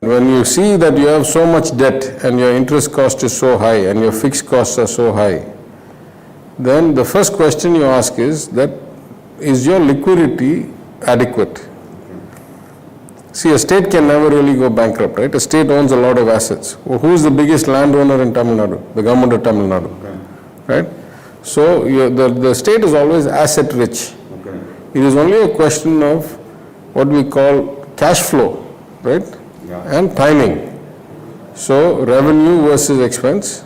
When you see that you have so much debt and your interest cost is so high and your fixed costs are so high, then the first question you ask is that, is your liquidity adequate? See, a state can never really go bankrupt, right? A state owns a lot of assets. Well, who is the biggest landowner in Tamil Nadu? The government of Tamil Nadu, right? So the state is always asset rich. It is only a question of what we call cash flow, right? And timing. So revenue versus expense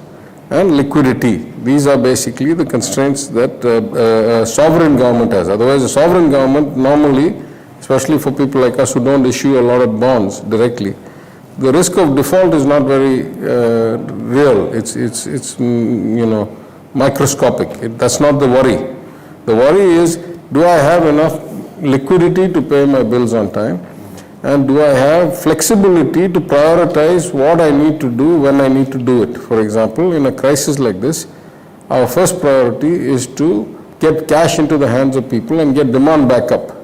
and liquidity. These are basically the constraints that a sovereign government has. Otherwise, a sovereign government normally, especially for people like us who don't issue a lot of bonds directly, the risk of default is not very real. It's microscopic. That's not the worry. The worry is, do I have enough liquidity to pay my bills on time? And do I have flexibility to prioritize what I need to do when I need to do it? For example, in a crisis like this, our first priority is to get cash into the hands of people and get demand back up.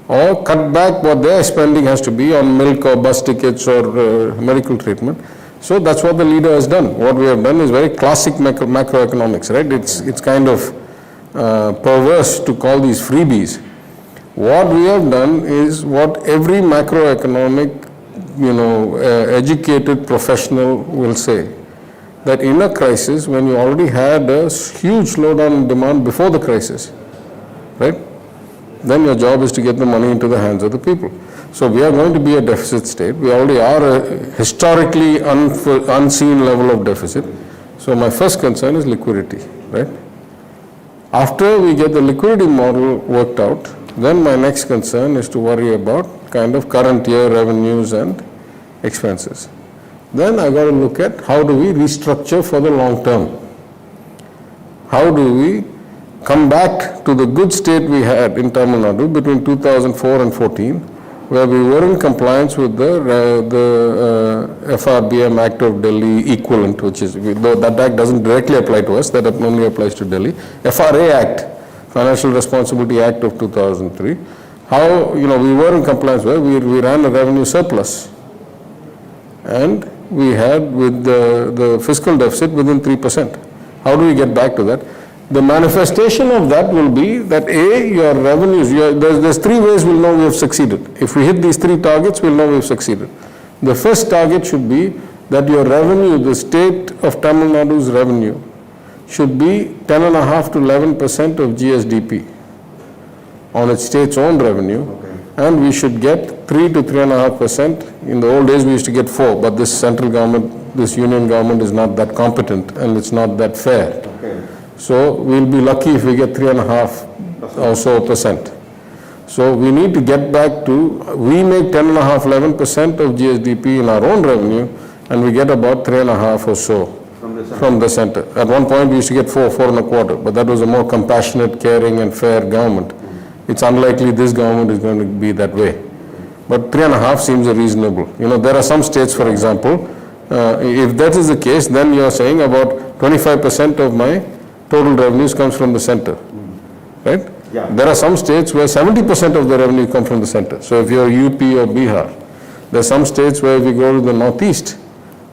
Or cut back what their spending has to be on milk or bus tickets or medical treatment. So that's what the leader has done. What we have done is very classic macroeconomics, right? It's kind of perverse to call these freebies. What we have done is what every macroeconomic, educated professional will say, that in a crisis, when you already had a huge slowdown in demand before the crisis, right, then your job is to get the money into the hands of the people. So we are going to be a deficit state. We already are a historically unseen level of deficit. So my first concern is liquidity, right? After we get the liquidity model worked out, then my next concern is to worry about kind of current year revenues and expenses. Then I got to look at how do we restructure for the long term. How do we come back to the good state we had in Tamil Nadu between 2004 and 14, where we were in compliance with the FRBM Act of Delhi equivalent, which is, though that act doesn't directly apply to us, that only applies to Delhi. FRA Act, Financial Responsibility Act of 2003, how, we were in compliance with, we ran a revenue surplus. And we had with the fiscal deficit within 3%. How do we get back to that? The manifestation of that will be that your revenues, there's three ways we'll know we have succeeded. If we hit these three targets, we'll know we've succeeded. The first target should be that your revenue, the state of Tamil Nadu's revenue, should be 10.5 to 11% of GSDP on its state's own revenue, and we should get 3 to 3.5%. In the old days, we used to get 4, but this central government, this union government is not that competent and it's not that fair. So we'll be lucky if we get 3.5 or so percent. So we need to get back to, we make 10.5, 11% of GSDP in our own revenue, and we get about 3.5 or so from the center. At one point we used to get 4.25, but that was a more compassionate, caring and fair government. It's unlikely this government is going to be that way. But 3.5 seems reasonable. There are some states, for example, if that is the case, then you are saying about 25% of my total revenues comes from the center, right? Yeah. There are some states where 70% of the revenue comes from the center. So if you're UP or Bihar, there are some states where if we go to the northeast,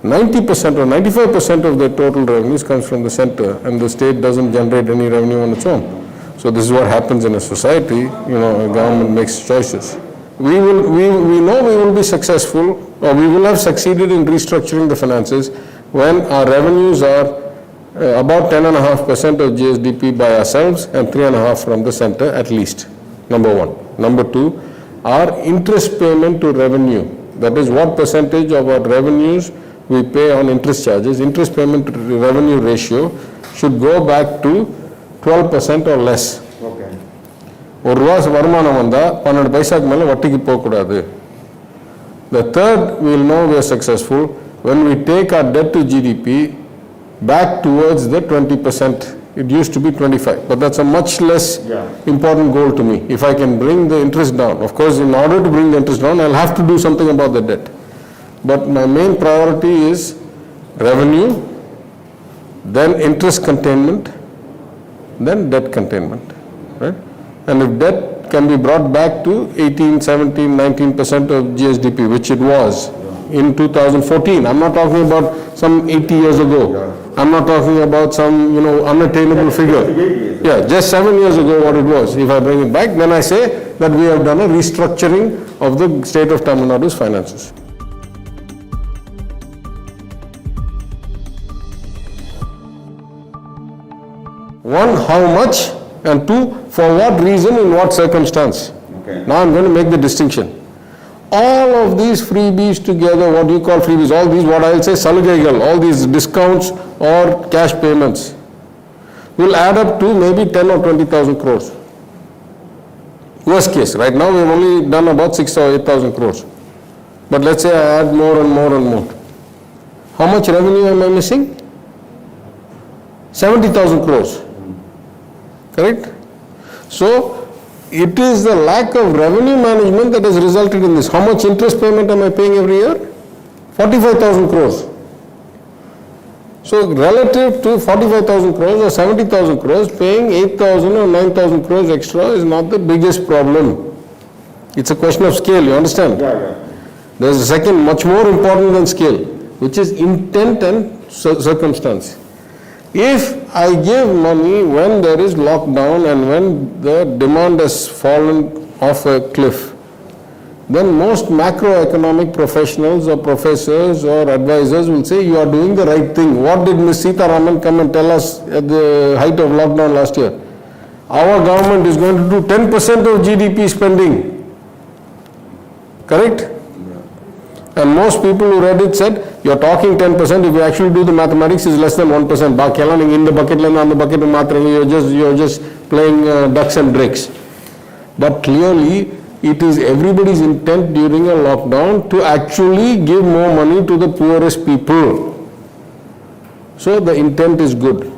90% or 95% of the total revenues comes from the center, and the state doesn't generate any revenue on its own. So this is what happens in a society. A government makes choices. We know we will be successful, or we will have succeeded in restructuring the finances when our revenues are about 10.5% of GSDP by ourselves and 3.5 from the center at least, number one. Number two, our interest payment to revenue, that is what percentage of our revenues we pay on interest charges, interest payment to revenue ratio should go back to 12% or less. ஒரு ரூபா வருமானம் வந்தா 12 பைசாக்கு மேல வட்டிக்கு போக கூடாது. The third, we will know we are successful when we take our debt to GDP back towards the 20%. It used to be 25, but that's a much less important goal to me. If I can bring the interest down, of course, in order to bring the interest down, I'll have to do something about the debt. But my main priority is revenue, then interest containment, then debt containment, right? And if debt can be brought back to 18, 17, 19% of GSDP, which it was in 2014. I'm not talking about some 80 years ago. I'm not talking about some, unattainable figure. Yeah, just 7 years ago what it was. If I bring it back, then I say that we have done a restructuring of the state of Tamil Nadu's finances. One, how much, and two, for what reason, in what circumstance. Okay. Now I'm going to make the distinction. All of these freebies together, what you call freebies, all these, what I'll say, salugaigal, all these discounts or cash payments, will add up to maybe 10 or 20,000 crores. Worst case, right now we've only done about 6 or 8,000 crores. But let's say I add more and more and more. How much revenue am I missing? 70,000 crores. Correct? So, it is the lack of revenue management that has resulted in this. How much interest payment am I paying every year? 45,000 crores. So, relative to 45,000 crores or 70,000 crores, paying 8,000 or 9,000 crores extra is not the biggest problem. It's a question of scale, you understand? Yeah. There's a second, much more important than scale, which is intent and circumstance. If I give money when there is lockdown and when the demand has fallen off a cliff, then most macroeconomic professionals or professors or advisors will say you are doing the right thing. What did Ms. Sitaraman come and tell us at the height of lockdown last year? Our government is going to do 10% of GDP spending. Correct? And most people who read it said, you're talking 10%, if you actually do the mathematics, is less than 1%. Bakela in the bucket line on the bucket you're just playing ducks and drakes. But clearly, it is everybody's intent during a lockdown to actually give more money to the poorest people. So the intent is good.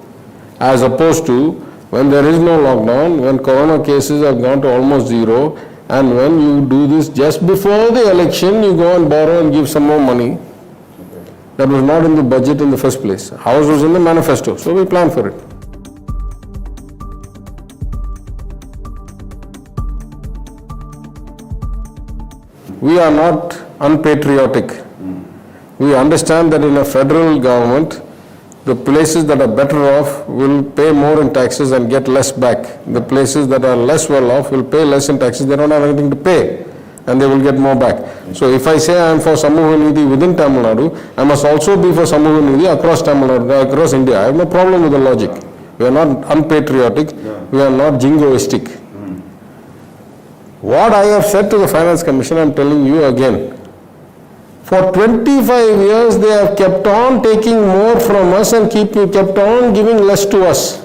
As opposed to when there is no lockdown, when corona cases have gone to almost zero, and when you do this just before the election, you go and borrow and give some more money. That was not in the budget in the first place. Ours was in the manifesto, so we planned for it. We are not unpatriotic. We understand that in a federal government, the places that are better off will pay more in taxes and get less back. The places that are less well off will pay less in taxes, they don't have anything to pay and they will get more back. So if I say I am for Samuha Nidhi within Tamil Nadu, I must also be for Samuha Nidhi across Tamil Nadu, across India. I have no problem with the logic. We are not unpatriotic, we are not jingoistic. What I have said to the Finance Commission, I am telling you again. For 25 years, they have kept on taking more from us and kept on giving less to us.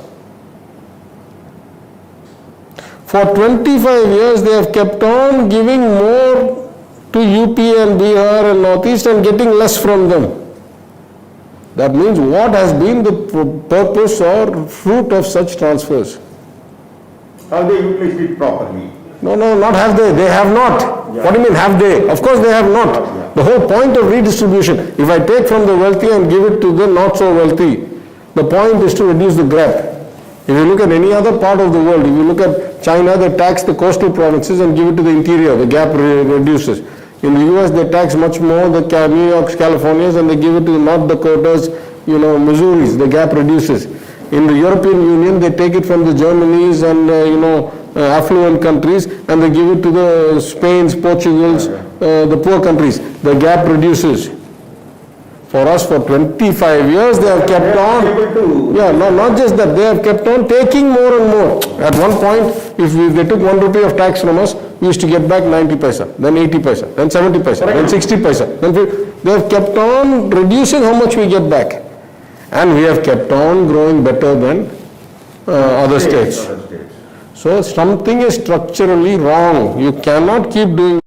For 25 years, they have kept on giving more to UP and Bihar and Northeast and getting less from them. That means what has been the purpose or fruit of such transfers? Have they utilized it properly? No, not have they. They have not. Yeah. What do you mean have they? Of course they have not. Yeah. The whole point of redistribution, if I take from the wealthy and give it to the not so wealthy, the point is to reduce the gap. If you look at any other part of the world, if you look at China, they tax the coastal provinces and give it to the interior, the gap reduces. In the US, they tax much more the New York's, Californias, and they give it to the North Dakotas, Missouris, the gap reduces. In the European Union, they take it from the Germanys and, affluent countries and they give it to the Spain's, Portugal's, the poor countries. The gap reduces. For us, for 25 years, they have kept on, not just that, they have kept on taking more and more. At one point, if they took 1 rupee of tax from us, we used to get back 90 paisa, then 80 paisa, then 70 paisa, then 60 paisa. Then they have kept on reducing how much we get back. And we have kept on growing better than other states. So something is structurally wrong. You cannot keep doing